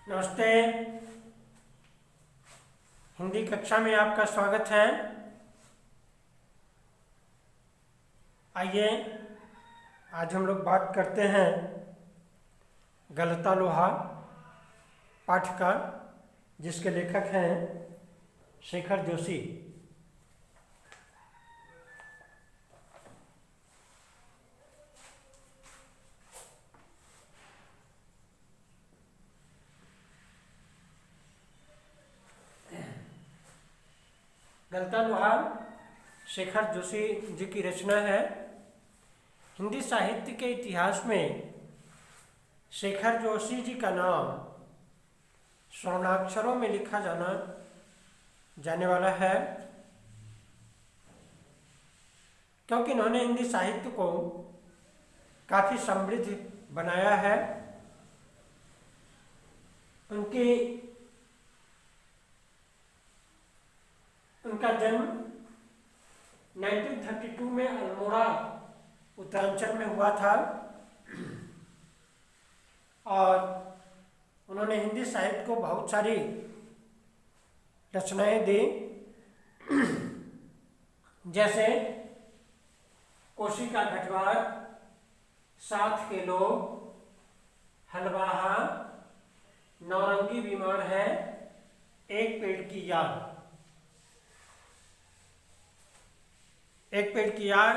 नमस्ते। हिंदी कक्षा में आपका स्वागत है। आइए आज हम लोग बात करते हैं गलता लोहा पाठ का, जिसके लेखक हैं शेखर जोशी। गलता लोहा शेखर जोशी जी की रचना है। हिंदी साहित्य के इतिहास में शेखर जोशी जी का नाम स्वर्णाक्षरों में लिखा जाने वाला है, क्योंकि इन्होंने हिंदी साहित्य को काफ़ी समृद्ध बनाया है। उनका जन्म 1932 में अल्मोड़ा उत्तरांचल में हुआ था और उन्होंने हिंदी साहित्य को बहुत सारी रचनाएं दी, जैसे कोशी का घटवार, साथ के लोग, हलवाहा, नौरंगी बीमार है, एक पेड़ की याद। एक पेड़ की याद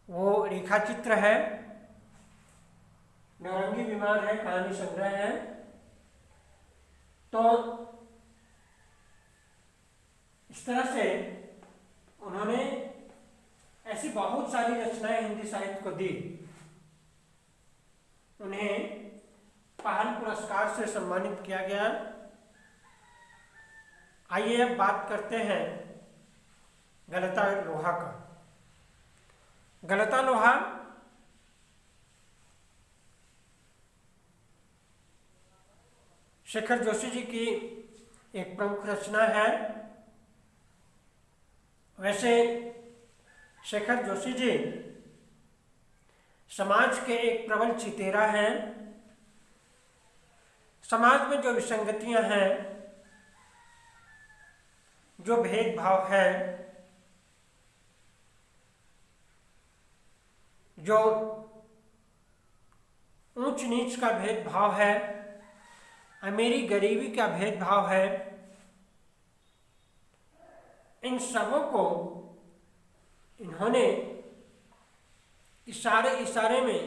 वो रेखा चित्र है, नौरंगी बीमार है कहानी संग्रह है। तो इस तरह से उन्होंने ऐसी बहुत सारी रचनाएं हिंदी साहित्य को दी। उन्हें पहल पुरस्कार से सम्मानित किया गया। आइए अब बात करते हैं गलता लोहा का। गलता लोहा शेखर जोशी जी की एक प्रमुख रचना है। वैसे शेखर जोशी जी समाज के एक प्रबल चितेरा हैं। समाज में जो विसंगतियां हैं, जो भेदभाव है, जो ऊंच नीच का भेदभाव है, अमीरी गरीबी का भेदभाव है, इन सबों को इन्होंने इशारे में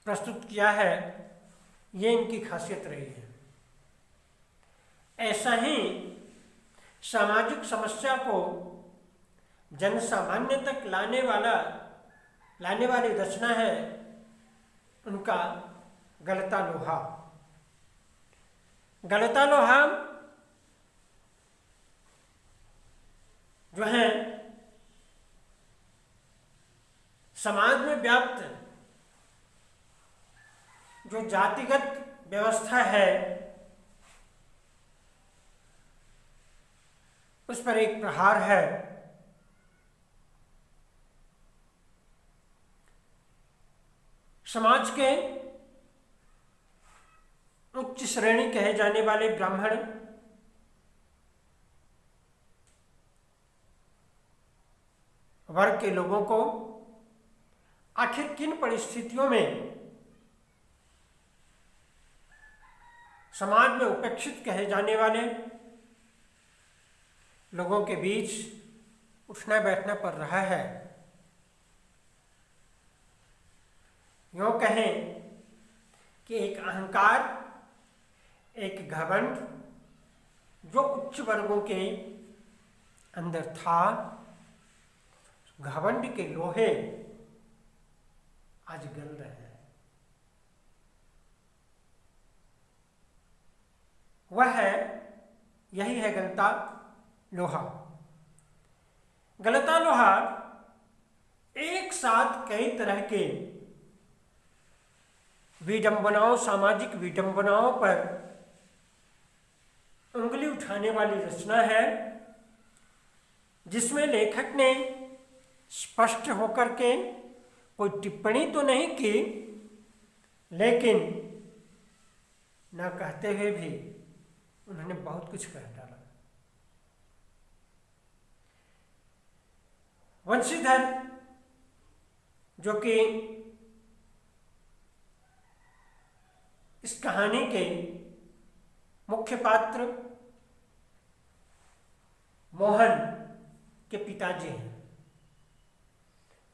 प्रस्तुत किया है। ये इनकी खासियत रही है। ऐसा ही सामाजिक समस्या को जन सामान्य तक लाने वाली रचना है उनका गलता लोहा। गलता लोहा जो है समाज में व्याप्त जो जातिगत व्यवस्था है उस पर एक प्रहार है। समाज के उच्च श्रेणी कहे जाने वाले ब्राह्मण वर्ग के लोगों को आखिर किन परिस्थितियों में समाज में उपेक्षित कहे जाने वाले लोगों के बीच उठना बैठना पड़ रहा है। यूँ कहें कि एक अहंकार, एक घमंड जो उच्च वर्गों के अंदर था, घमंड के लोहे आज गल रहे हैं। यही है गलता लोहा। गलता लोहा एक साथ कई तरह के विडंबनाओं, सामाजिक विडंबनाओं पर उंगली उठाने वाली रचना है, जिसमें लेखक ने स्पष्ट होकर के कोई टिप्पणी तो नहीं की, लेकिन ना कहते हुए भी उन्होंने बहुत कुछ कह डाला। वंशीधर जो कि इस कहानी के मुख्य पात्र मोहन के पिताजी हैं।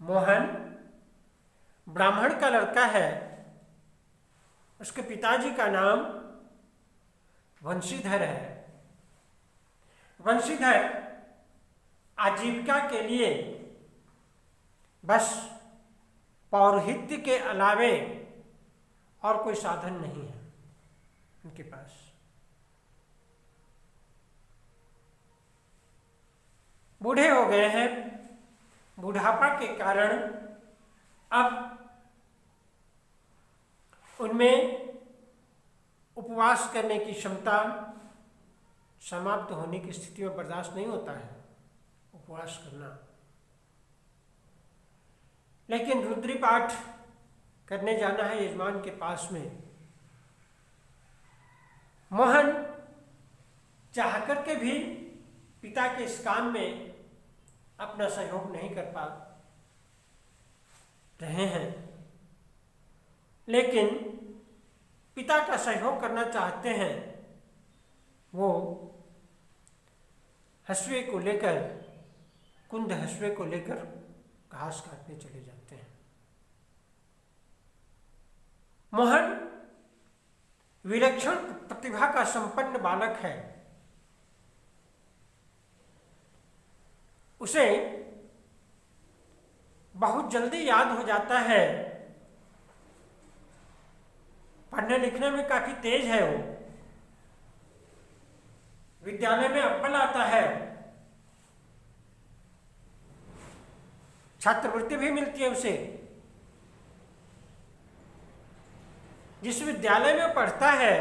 मोहन ब्राह्मण का लड़का है, उसके पिताजी का नाम वंशीधर है। वंशीधर आजीविका के लिए बस पौरोहित्य के अलावे और कोई साधन नहीं है उनके पास। बूढ़े हो गए हैं, बुढ़ापा के कारण अब उनमें उपवास करने की क्षमता समाप्त होने की स्थिति में बर्दाश्त नहीं होता है उपवास करना। लेकिन रुद्री पाठ करने जाना है यजमान के पास में। मोहन चाह कर के भी पिता के इस काम में अपना सहयोग नहीं कर पा रहे हैं, लेकिन पिता का सहयोग करना चाहते हैं। वो हसुए को लेकर, कुंद हसुए को लेकर घास काटने चले जाते हैं। मोहन विलक्षण प्रतिभा का संपन्न बालक है। उसे बहुत जल्दी याद हो जाता है। पढ़ने लिखने में काफी तेज है वो। विद्यालय में अव्वल आता है, छात्रवृत्ति भी मिलती है उसे। जिस विद्यालय में पढ़ता है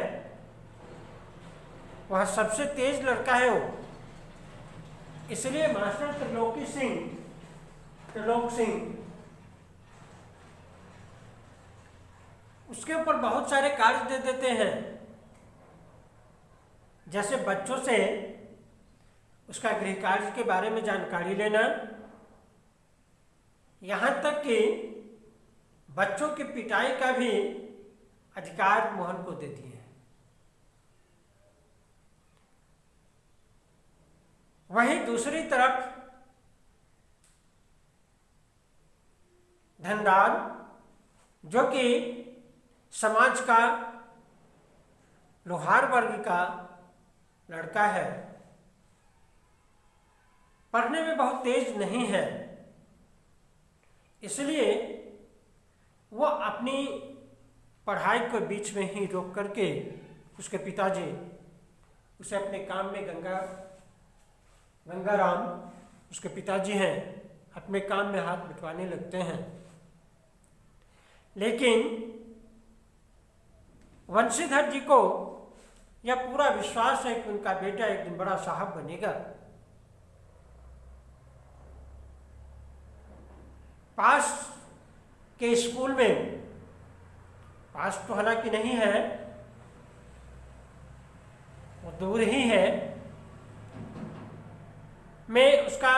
वह सबसे तेज लड़का है वो। इसलिए मास्टर त्रिलोक सिंह उसके ऊपर बहुत सारे कार्य दे देते हैं, जैसे बच्चों से उसका गृह कार्य के बारे में जानकारी लेना, यहाँ तक कि बच्चों की पिटाई का भी अधिकार मोहन को दे दिए हैं। वहीं दूसरी तरफ धनराज, जो कि समाज का लोहार वर्ग का लड़का है, पढ़ने में बहुत तेज नहीं है, इसलिए वो अपनी पढ़ाई को बीच में ही रोक करके उसके पिताजी उसे अपने काम में गंगाराम उसके पिताजी हैं, अपने काम में हाथ बटवाने लगते हैं। लेकिन वंशीधर जी को यह पूरा विश्वास है कि उनका बेटा एक दिन बड़ा साहब बनेगा। पास के स्कूल में, पास तो हालांकि नहीं है, वो दूर ही है, में उसका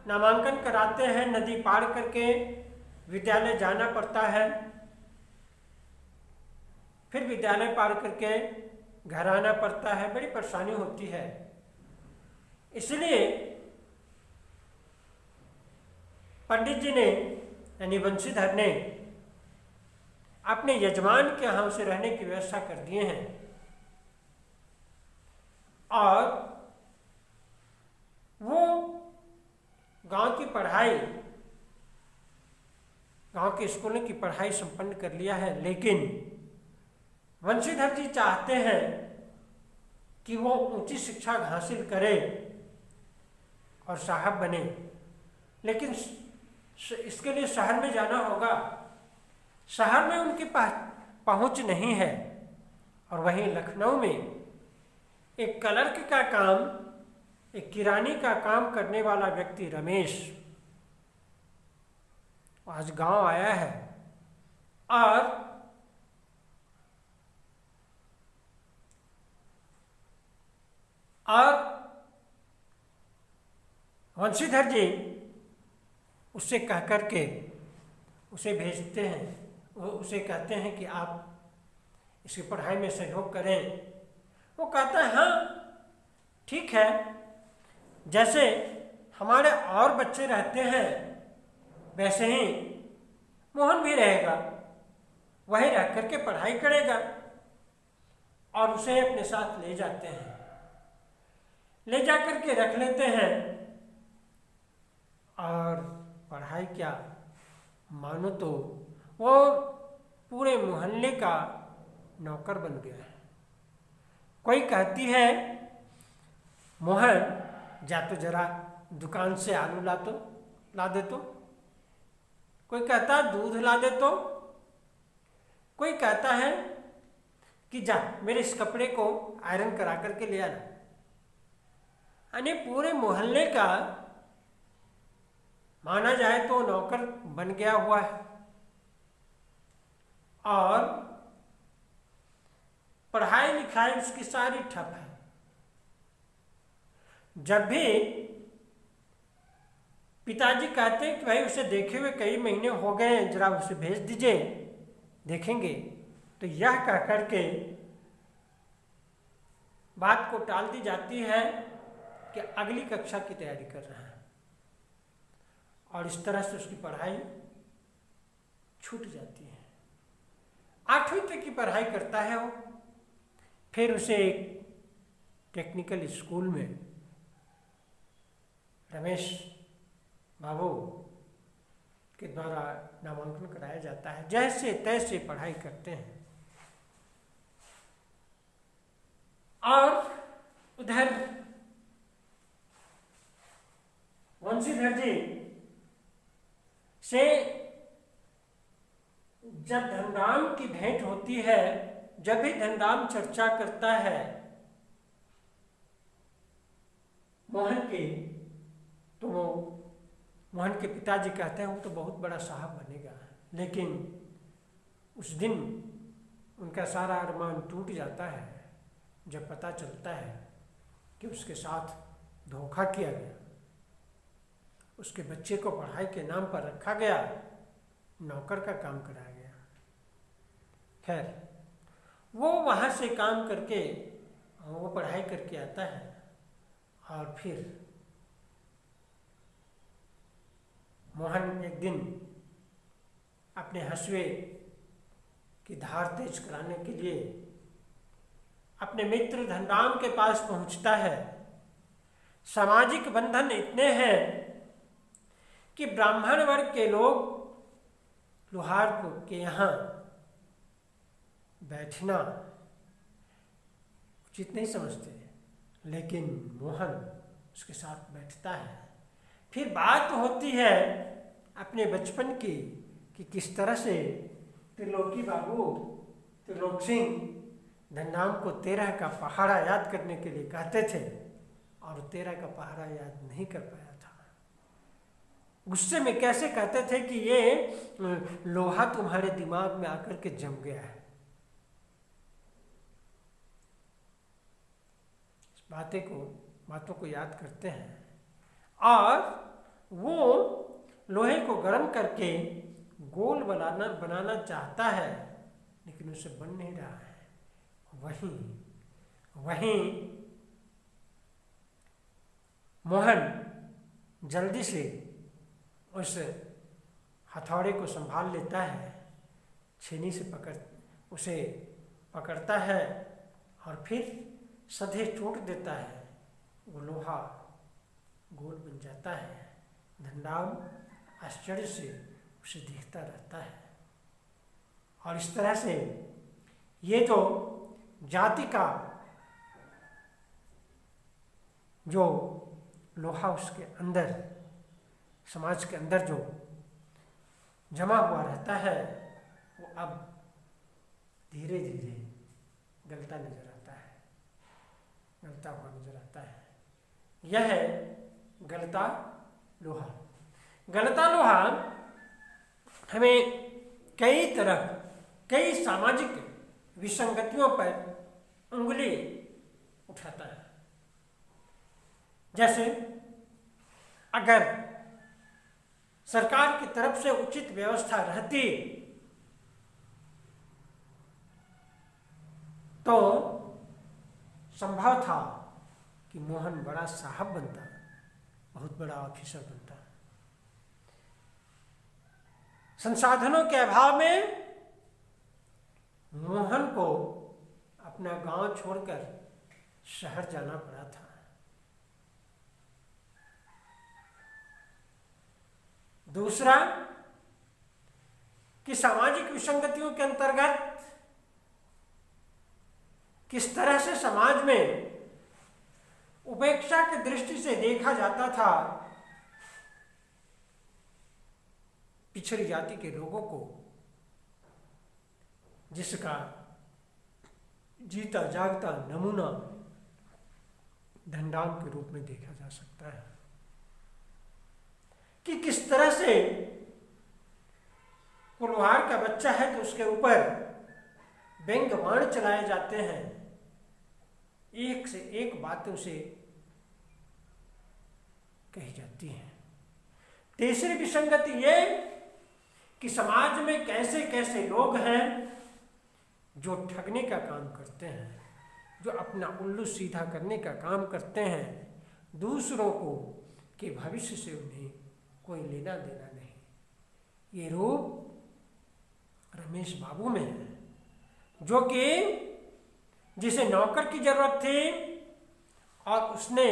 नामांकन कराते हैं। नदी पार करके विद्यालय जाना पड़ता है, फिर विद्यालय पार करके घर आना पड़ता है, बड़ी परेशानी होती है। इसलिए पंडित जी ने, यानी वंशीधर ने, अपने यजमान के यहाँ से रहने की व्यवस्था कर दिए हैं और वो गांव की पढ़ाई, गांव के स्कूलों की पढ़ाई संपन्न कर लिया है। लेकिन वंशीधर जी चाहते हैं कि वो ऊंची शिक्षा हासिल करे और साहब बने, लेकिन इसके लिए शहर में जाना होगा। शहर में उनके पास पहुंच नहीं है। और वहीं लखनऊ में एक क्लर्क का काम, एक किरानी का काम करने वाला व्यक्ति रमेश, आज गांव आया है और वंशीधर जी उससे कह करके उसे भेजते हैं, वो उसे कहते हैं कि आप इसकी पढ़ाई में सहयोग करें। वो कहता है हाँ ठीक है, जैसे हमारे और बच्चे रहते हैं वैसे ही मोहन भी रहेगा, वही रह करके पढ़ाई करेगा। और उसे अपने साथ ले जाते हैं, ले जा करके रख लेते हैं। और पढ़ाई क्या मानो तो वो पूरे मोहल्ले का नौकर बन गया है। कोई कहती है मोहन जा तो जरा दुकान से आलू ला दे तो, कोई कहता दूध ला दे तो, कोई कहता है कि जा मेरे इस कपड़े को आयरन करा करके ले आना। यानी पूरे मोहल्ले का माना जाए तो नौकर बन गया हुआ है। और पढ़ाई लिखाई उसकी सारी ठप है। जब भी पिताजी कहते हैं कि भाई उसे देखे हुए कई महीने हो गए हैं, जरा उसे भेज दीजिए देखेंगे, तो यह कह करके बात को टाल दी जाती है कि अगली कक्षा की तैयारी कर रहा है। और इस तरह से उसकी पढ़ाई छूट जाती है। 8वीं तक की पढ़ाई करता है वो। फिर उसे एक टेक्निकल स्कूल में रमेश बाबू के द्वारा नामांकन कराया जाता है। जैसे तैसे पढ़ाई करते हैं। और उधर वंशीधर जी से जब धनराम की भेंट होती है, जब भी धनराम चर्चा करता है मोहन की, तो वो मोहन के पिताजी कहते हैं वो तो बहुत बड़ा साहब बनेगा। लेकिन उस दिन उनका सारा अरमान टूट जाता है जब पता चलता है कि उसके साथ धोखा किया गया, उसके बच्चे को पढ़ाई के नाम पर रखा गया, नौकर का काम कराया गया। खैर वो वहाँ से काम करके वो पढ़ाई करके आता है और फिर मोहन एक दिन अपने हंसुए की धार तेज कराने के लिए अपने मित्र धनराम के पास पहुंचता है। सामाजिक बंधन इतने हैं कि ब्राह्मण वर्ग के लोग लोहार के यहाँ बैठना उचित नहीं समझते, लेकिन मोहन उसके साथ बैठता है। फिर बात होती है अपने बचपन की कि किस तरह से त्रिलोकी बाबू त्रिलोक सिंह धनराम को 13 का पहाड़ा याद करने के लिए कहते थे और 13 का पहाड़ा याद नहीं कर पाया था। गुस्से में कैसे कहते थे कि ये लोहा तुम्हारे दिमाग में आकर के जम गया है। बातों को याद करते हैं और वो लोहे को गर्म करके गोल बनाना चाहता है, लेकिन उसे बन नहीं रहा है। वहीं मोहन जल्दी से उस हथौड़े को संभाल लेता है, छेनी से उसे पकड़ता है और फिर सधे चोट देता है। वो लोहा गोल बन जाता है। धनराम आश्चर्य से उसे देखता रहता है। और इस तरह से ये जो जाति का जो लोहा उसके अंदर समाज के अंदर जो जमा हुआ रहता है, वो अब धीरे धीरे गलता हुआ नजर आता है। यह है गलता लोहा। गलता लोहा हमें कई सामाजिक विसंगतियों पर उंगली उठाता है। जैसे अगर सरकार की तरफ से उचित व्यवस्था रहती तो संभव था कि मोहन बड़ा साहब बनता, बहुत बड़ा ऑफिसर बनता। संसाधनों के अभाव में मोहन को अपना गांव छोड़कर शहर जाना पड़ा था। दूसरा कि सामाजिक विसंगतियों के अंतर्गत किस तरह से समाज में उपेक्षा की दृष्टि से देखा जाता था पिछड़ी जाति के लोगों को, जिसका जीता जागता नमूना धनराम के रूप में देखा जा सकता है कि किस तरह से कुल्हाड़ का बच्चा है तो उसके ऊपर व्यंग बाण चलाए जाते हैं, एक से एक बातें उसे कही जाती हैं। तीसरी विसंगति ये कि समाज में कैसे कैसे लोग हैं जो ठगने का काम करते हैं, जो अपना उल्लू सीधा करने का काम करते हैं, दूसरों को के भविष्य से उन्हें कोई लेना देना नहीं। ये रूप रमेश बाबू में है, जो कि जिसे नौकर की जरूरत थी और उसने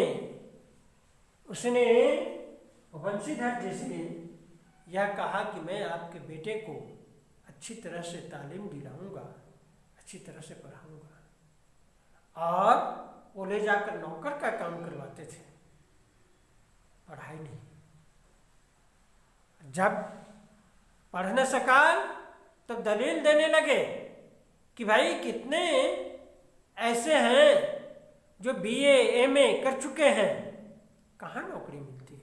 वंशीधर जी से यह कहा कि मैं आपके बेटे को अच्छी तरह से तालीम दिलाऊंगा, अच्छी तरह से पढ़ाऊंगा, और वो ले जाकर नौकर का काम करवाते थे, पढ़ाई नहीं। जब पढ़ न सका तो दलील देने लगे कि भाई कितने ऐसे हैं जो बीए एमए कर चुके हैं, कहाँ नौकरी मिलती है,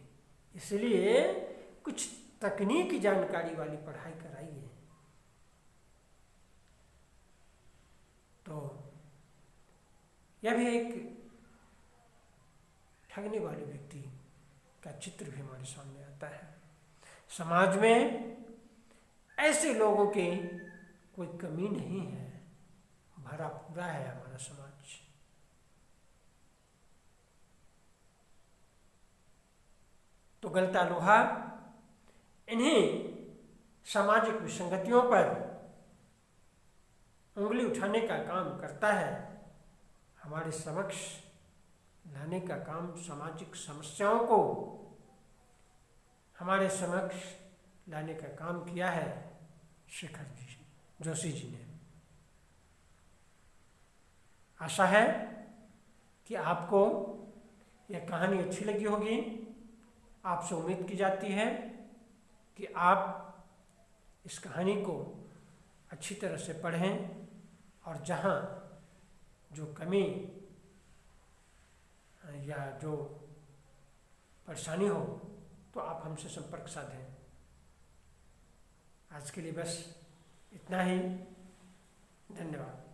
इसलिए कुछ तकनीकी जानकारी वाली पढ़ाई कराइए। तो यह भी एक ठगने वाले व्यक्ति का चित्र भी हमारे सामने आता है। समाज में ऐसे लोगों की कोई कमी नहीं है, भरा पूरा है हमारा समाज। तो गलता लोहा इन्हीं सामाजिक विसंगतियों पर उंगली उठाने का काम करता है, हमारे समक्ष लाने का काम, सामाजिक समस्याओं को हमारे समक्ष लाने का काम किया है शेखर जोशी जी ने। आशा है कि आपको यह कहानी अच्छी लगी होगी। आपसे उम्मीद की जाती है कि आप इस कहानी को अच्छी तरह से पढ़ें और जहाँ जो कमी या जो परेशानी हो तो आप हमसे संपर्क साधें। आज के लिए बस इतना ही। धन्यवाद।